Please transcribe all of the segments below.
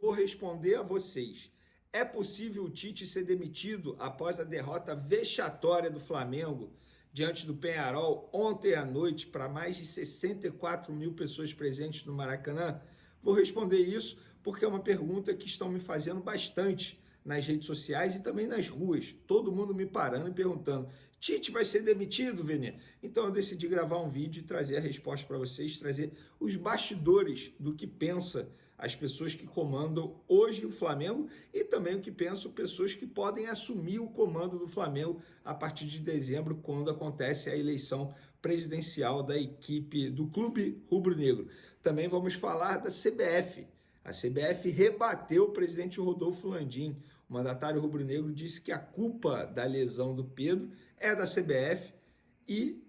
vou responder a vocês. É possível o Tite ser demitido após a derrota vexatória do Flamengo diante do Peñarol ontem à noite para mais de 64 mil pessoas presentes no Maracanã? Vou responder isso porque é uma pergunta que estão me fazendo bastante nas redes sociais e também nas ruas. Todo mundo me parando e perguntando: Tite vai ser demitido, Vene? Então eu decidi gravar um vídeo e trazer a resposta para vocês, trazer os bastidores do que pensa as pessoas que comandam hoje o Flamengo e também o que pensam pessoas que podem assumir o comando do Flamengo a partir de dezembro, quando acontece a eleição presidencial da equipe do Clube Rubro-Negro. Também vamos falar da CBF. A CBF rebateu o presidente Rodolfo Landim. O mandatário rubro-negro disse que a culpa da lesão do Pedro é da CBF e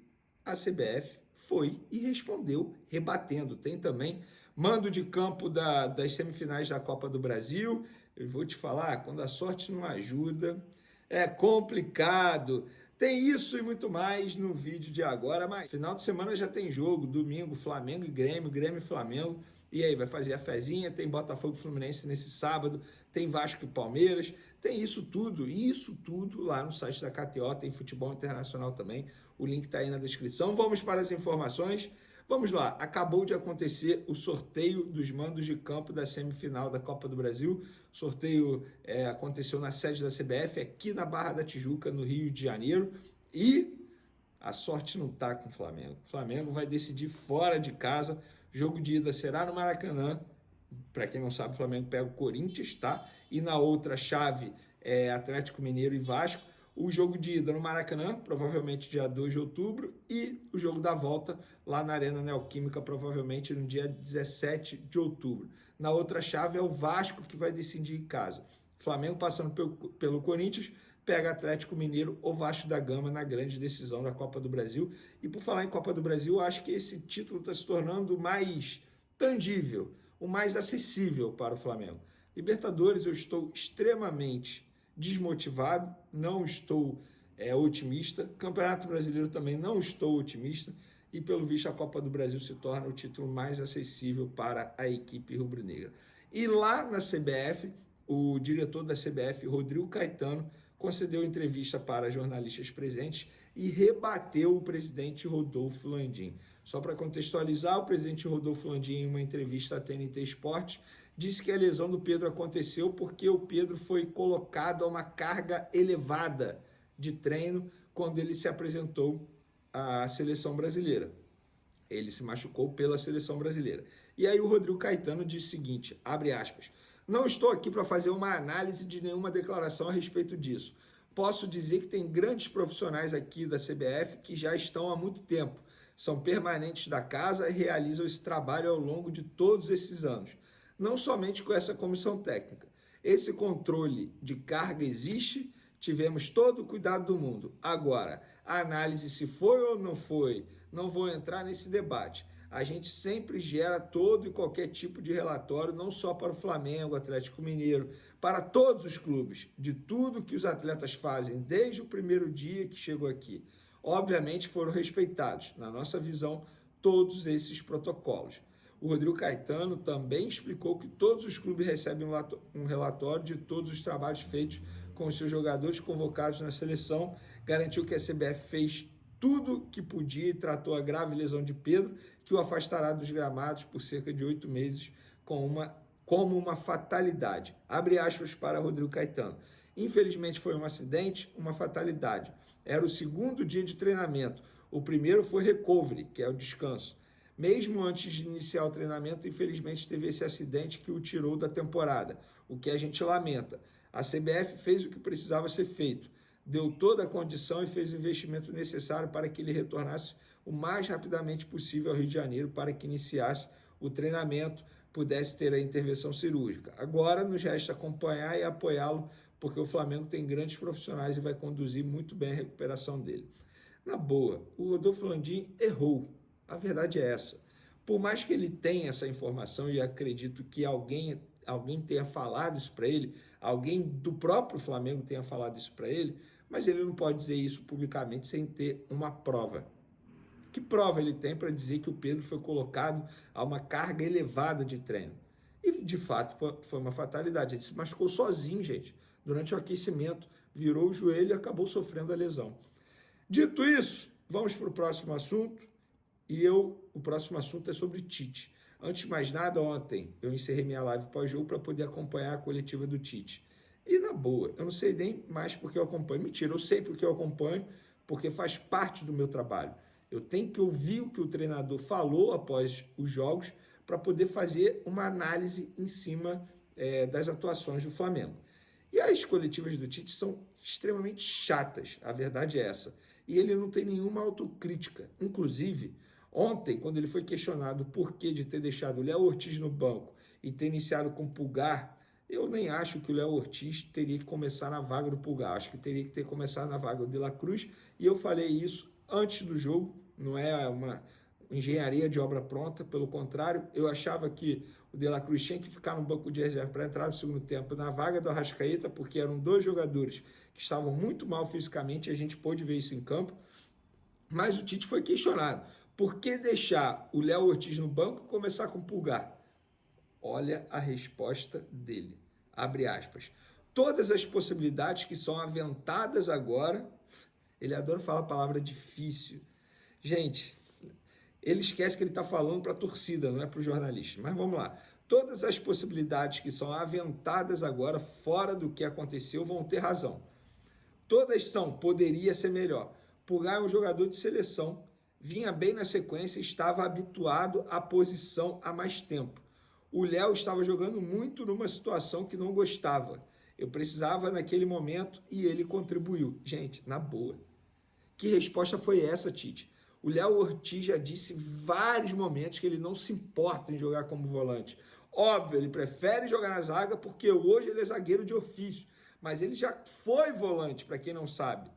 a CBF foi e respondeu rebatendo. Tem também mando de campo das semifinais da Copa do Brasil. Eu vou te falar, quando a sorte não ajuda, é complicado. Tem isso e muito mais no vídeo de agora, mas final de semana já tem jogo, domingo, Flamengo e Grêmio, Grêmio e Flamengo. E aí, vai fazer a fezinha, tem Botafogo e Fluminense nesse sábado, tem Vasco e Palmeiras, tem isso tudo lá no site da KTO, tem futebol internacional também, o link está aí na descrição. Vamos para as informações, vamos lá. Acabou de acontecer o sorteio dos mandos de campo da semifinal da Copa do Brasil, o sorteio aconteceu na sede da CBF, aqui na Barra da Tijuca, no Rio de Janeiro, e a sorte não está com o Flamengo. O Flamengo vai decidir fora de casa. Jogo de ida será no Maracanã. Para quem não sabe, o Flamengo pega o Corinthians, tá? E na outra chave é Atlético Mineiro e Vasco. O jogo de ida no Maracanã, provavelmente dia 2 de outubro. E o jogo da volta lá na Arena Neoquímica, provavelmente no dia 17 de outubro. Na outra chave é o Vasco que vai decidir em casa. Flamengo passando pelo Corinthians, pega Atlético Mineiro ou Vasco da Gama na grande decisão da Copa do Brasil. E por falar em Copa do Brasil, eu acho que esse título está se tornando mais tangível, o mais acessível para o Flamengo. Libertadores, eu estou extremamente desmotivado, não estou otimista. Campeonato Brasileiro também não estou otimista. E pelo visto a Copa do Brasil se torna o título mais acessível para a equipe rubro-negra. E lá na CBF, o diretor da CBF, Rodrigo Caetano, concedeu entrevista para jornalistas presentes e rebateu o presidente Rodolfo Landim. Só para contextualizar, o presidente Rodolfo Landim, em uma entrevista à TNT Esporte, disse que a lesão do Pedro aconteceu porque o Pedro foi colocado a uma carga elevada de treino quando ele se apresentou à seleção brasileira. Ele se machucou pela seleção brasileira. E aí o Rodrigo Caetano disse o seguinte, abre aspas: não estou aqui para fazer uma análise de nenhuma declaração a respeito disso. Posso dizer que tem grandes profissionais aqui da CBF que já estão há muito tempo, são permanentes da casa e realizam esse trabalho ao longo de todos esses anos. Não somente com essa comissão técnica. Esse controle de carga existe, tivemos todo o cuidado do mundo. Agora, a análise se foi ou não foi, não vou entrar nesse debate. A gente sempre gera todo e qualquer tipo de relatório, não só para o Flamengo, Atlético Mineiro, para todos os clubes, de tudo que os atletas fazem desde o primeiro dia que chegou aqui. Obviamente foram respeitados, na nossa visão, todos esses protocolos. O Rodrigo Caetano também explicou que todos os clubes recebem um relatório de todos os trabalhos feitos com os seus jogadores convocados na seleção, garantiu que a CBF fez tudo que podia e tratou a grave lesão de Pedro, que o afastará dos gramados por cerca de 8 meses como uma fatalidade. Abre aspas para Rodrigo Caetano. Infelizmente foi um acidente, uma fatalidade. Era o segundo dia de treinamento. O primeiro foi recovery, que é o descanso. Mesmo antes de iniciar o treinamento, infelizmente teve esse acidente que o tirou da temporada, o que a gente lamenta. A CBF fez o que precisava ser feito, deu toda a condição e fez o investimento necessário para que ele retornasse o mais rapidamente possível ao Rio de Janeiro para que iniciasse o treinamento, pudesse ter a intervenção cirúrgica. Agora nos resta acompanhar e apoiá-lo, porque o Flamengo tem grandes profissionais e vai conduzir muito bem a recuperação dele. Na boa, o Rodolfo Landim errou. A verdade é essa. Por mais que ele tenha essa informação, e acredito que alguém tenha falado isso para ele, alguém do próprio Flamengo tenha falado isso para ele, mas ele não pode dizer isso publicamente sem ter uma prova. Que prova ele tem para dizer que o Pedro foi colocado a uma carga elevada de treino? E, de fato, foi uma fatalidade. Ele se machucou sozinho, gente, durante o aquecimento, virou o joelho e acabou sofrendo a lesão. Dito isso, vamos para o próximo assunto. O próximo assunto é sobre Tite. Antes de mais nada, ontem eu encerrei minha live pós-jogo para poder acompanhar a coletiva do Tite. E na boa, eu não sei nem mais porque eu acompanho. Mentira, eu sei porque eu acompanho, porque faz parte do meu trabalho. Eu tenho que ouvir o que o treinador falou após os jogos para poder fazer uma análise em cima das atuações do Flamengo. E as coletivas do Tite são extremamente chatas, a verdade é essa. E ele não tem nenhuma autocrítica. Inclusive, ontem, quando ele foi questionado por que de ter deixado o Léo Ortiz no banco e ter iniciado com o Pulgar, eu nem acho que o Léo Ortiz teria que começar na vaga do Pulgar. Acho que teria que ter começado na vaga do De La Cruz. E eu falei isso antes do jogo, não é uma engenharia de obra pronta, pelo contrário, eu achava que o De La Cruz tinha que ficar no banco de reserva para entrar no segundo tempo na vaga do Arrascaeta, porque eram dois jogadores que estavam muito mal fisicamente, e a gente pôde ver isso em campo. Mas o Tite foi questionado. Por que deixar o Léo Ortiz no banco e começar com o Pulgar? Olha a resposta dele. Abre aspas. Todas as possibilidades que são aventadas agora... Ele adora falar a palavra difícil. Gente, ele esquece que ele está falando para a torcida, não é para o jornalista. Mas vamos lá. Todas as possibilidades que são aventadas agora, fora do que aconteceu, vão ter razão. Todas são, poderia ser melhor. Pulgar é um jogador de seleção, vinha bem na sequência, estava habituado à posição há mais tempo. O Léo estava jogando muito numa situação que não gostava. Eu precisava naquele momento e ele contribuiu. Gente, na boa. Que resposta foi essa, Tite? O Léo Ortiz já disse em vários momentos que ele não se importa em jogar como volante. Óbvio, ele prefere jogar na zaga porque hoje ele é zagueiro de ofício. Mas ele já foi volante, para quem não sabe.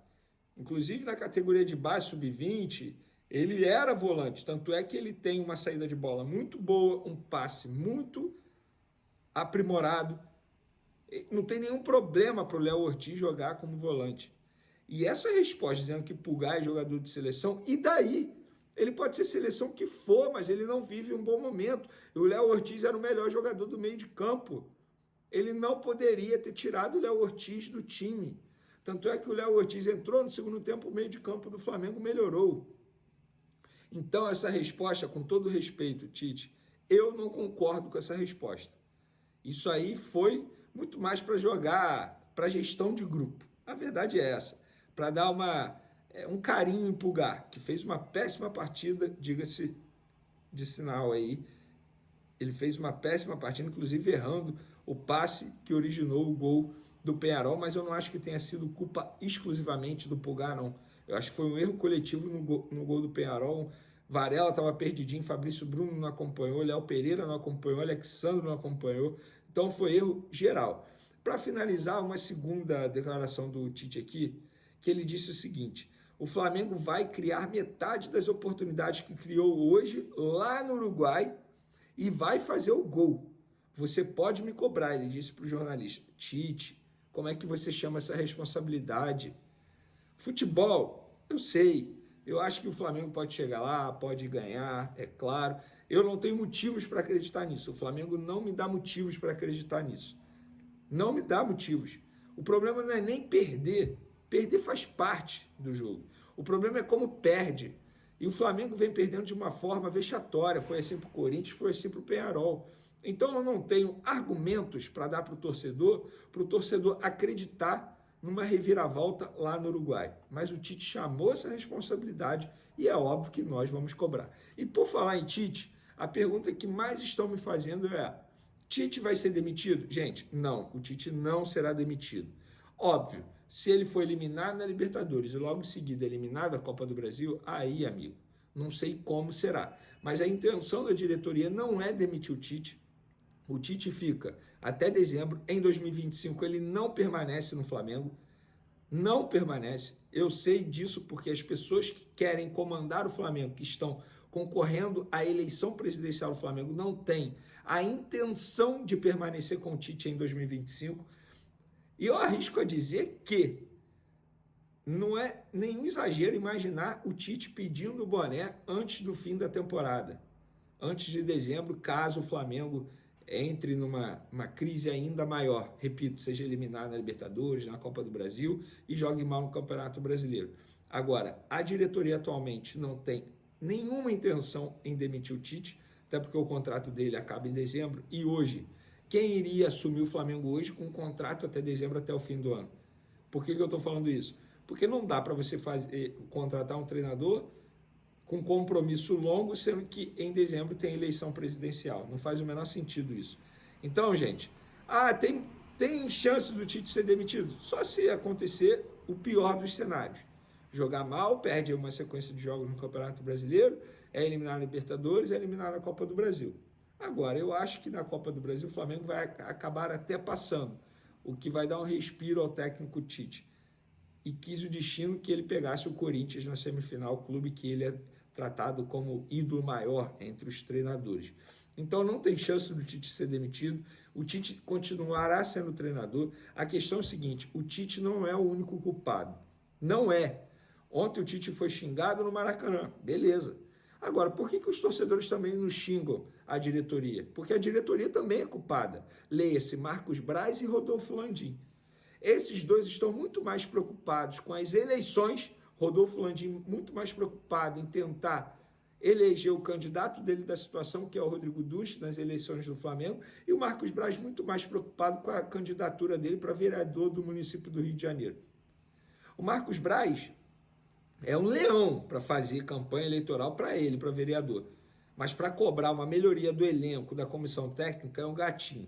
Inclusive na categoria de base, sub-20, ele era volante. Tanto é que ele tem uma saída de bola muito boa, um passe muito aprimorado. Não tem nenhum problema para o Léo Ortiz jogar como volante. E essa resposta dizendo que Pulgar é jogador de seleção, e daí? Ele pode ser seleção que for, mas ele não vive um bom momento. E o Léo Ortiz era o melhor jogador do meio de campo. Ele não poderia ter tirado o Léo Ortiz do time. Tanto é que o Léo Ortiz entrou no segundo tempo, o meio de campo do Flamengo melhorou. Então, essa resposta, com todo respeito, Tite, eu não concordo com essa resposta. Isso aí foi muito mais para jogar, para gestão de grupo. A verdade é essa. Para dar um carinho em Pulgar, que fez uma péssima partida, diga-se de sinal aí. Ele fez uma péssima partida, inclusive errando o passe que originou o gol do Peñarol, mas eu não acho que tenha sido culpa exclusivamente do Pulgar, não. Eu acho que foi um erro coletivo no gol do Peñarol. Varela estava perdidinho, Fabrício Bruno não acompanhou, Léo Pereira não acompanhou, Alexandre não acompanhou. Então foi erro geral. Para finalizar, uma segunda declaração do Tite aqui, que ele disse o seguinte: o Flamengo vai criar metade das oportunidades que criou hoje lá no Uruguai e vai fazer o gol. Você pode me cobrar, ele disse para o jornalista. Tite, como é que você chama essa responsabilidade? Futebol, eu sei, eu acho que o Flamengo pode chegar lá, pode ganhar, é claro. Eu não tenho motivos para acreditar nisso. O Flamengo não me dá motivos para acreditar nisso. Não me dá motivos. O problema não é nem perder. Perder faz parte do jogo. O problema é como perde. E o Flamengo vem perdendo de uma forma vexatória. Foi assim para o Corinthians, foi assim para o Peñarol. Então eu não tenho argumentos para dar para o torcedor acreditar numa reviravolta lá no Uruguai. Mas o Tite chamou essa responsabilidade e é óbvio que nós vamos cobrar. E por falar em Tite, a pergunta que mais estão me fazendo é: Tite vai ser demitido? Gente, não, o Tite não será demitido. Óbvio, se ele for eliminado na Libertadores e logo em seguida eliminado da Copa do Brasil, aí, amigo, não sei como será. Mas a intenção da diretoria não é demitir o Tite. O Tite fica até dezembro. Em 2025 ele não permanece no Flamengo. Não permanece. Eu sei disso porque as pessoas que querem comandar o Flamengo, que estão concorrendo à eleição presidencial do Flamengo, não têm a intenção de permanecer com o Tite em 2025. E eu arrisco a dizer que não é nenhum exagero imaginar o Tite pedindo o boné antes do fim da temporada. Antes de dezembro, caso o Flamengo entre numa crise ainda maior, repito, seja eliminado na Libertadores, na Copa do Brasil e jogue mal no Campeonato Brasileiro. Agora, a diretoria atualmente não tem nenhuma intenção em demitir o Tite, até porque o contrato dele acaba em dezembro, e hoje, quem iria assumir o Flamengo hoje com um contrato até dezembro, até o fim do ano? Por que eu estou falando isso? Porque não dá para você contratar um treinador com compromisso longo, sendo que em dezembro tem eleição presidencial. Não faz o menor sentido isso. Então, gente, tem chance do Tite ser demitido? Só se acontecer o pior dos cenários. Jogar mal, perde uma sequência de jogos no Campeonato Brasileiro, é eliminar a Libertadores, é eliminar a Copa do Brasil. Agora, eu acho que na Copa do Brasil o Flamengo vai acabar até passando, o que vai dar um respiro ao técnico Tite. E quis o destino que ele pegasse o Corinthians na semifinal, clube que ele é tratado como ídolo maior entre os treinadores. Então não tem chance do Tite ser demitido, o Tite continuará sendo treinador. A questão é o seguinte, o Tite não é o único culpado, não é. Ontem o Tite foi xingado no Maracanã, beleza. Agora, por que os torcedores também nos xingam a diretoria? Porque a diretoria também é culpada. Leia-se Marcos Braz e Rodolfo Landim. Esses dois estão muito mais preocupados com as eleições, Rodolfo Landim muito mais preocupado em tentar eleger o candidato dele da situação, que é o Rodrigo Duche, nas eleições do Flamengo, e o Marcos Braz muito mais preocupado com a candidatura dele para vereador do município do Rio de Janeiro. O Marcos Braz é um leão para fazer campanha eleitoral para ele, para vereador. Mas para cobrar uma melhoria do elenco, da comissão técnica, é um gatinho.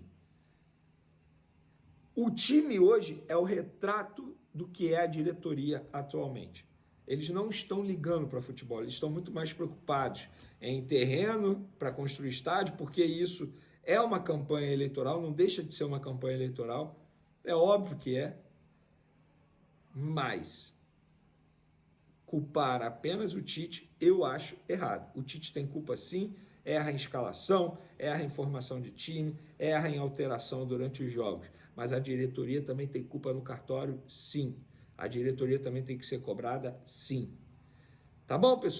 O time hoje é o retrato do que é a diretoria atualmente. Eles não estão ligando para futebol, eles estão muito mais preocupados em terreno para construir estádio, porque isso é uma campanha eleitoral, não deixa de ser uma campanha eleitoral, é óbvio que é, mas culpar apenas o Tite, eu acho errado. O Tite tem culpa sim, erra em escalação, erra em formação de time, erra em alteração durante os jogos, mas a diretoria também tem culpa no cartório, sim. A diretoria também tem que ser cobrada, sim. Tá bom, pessoal?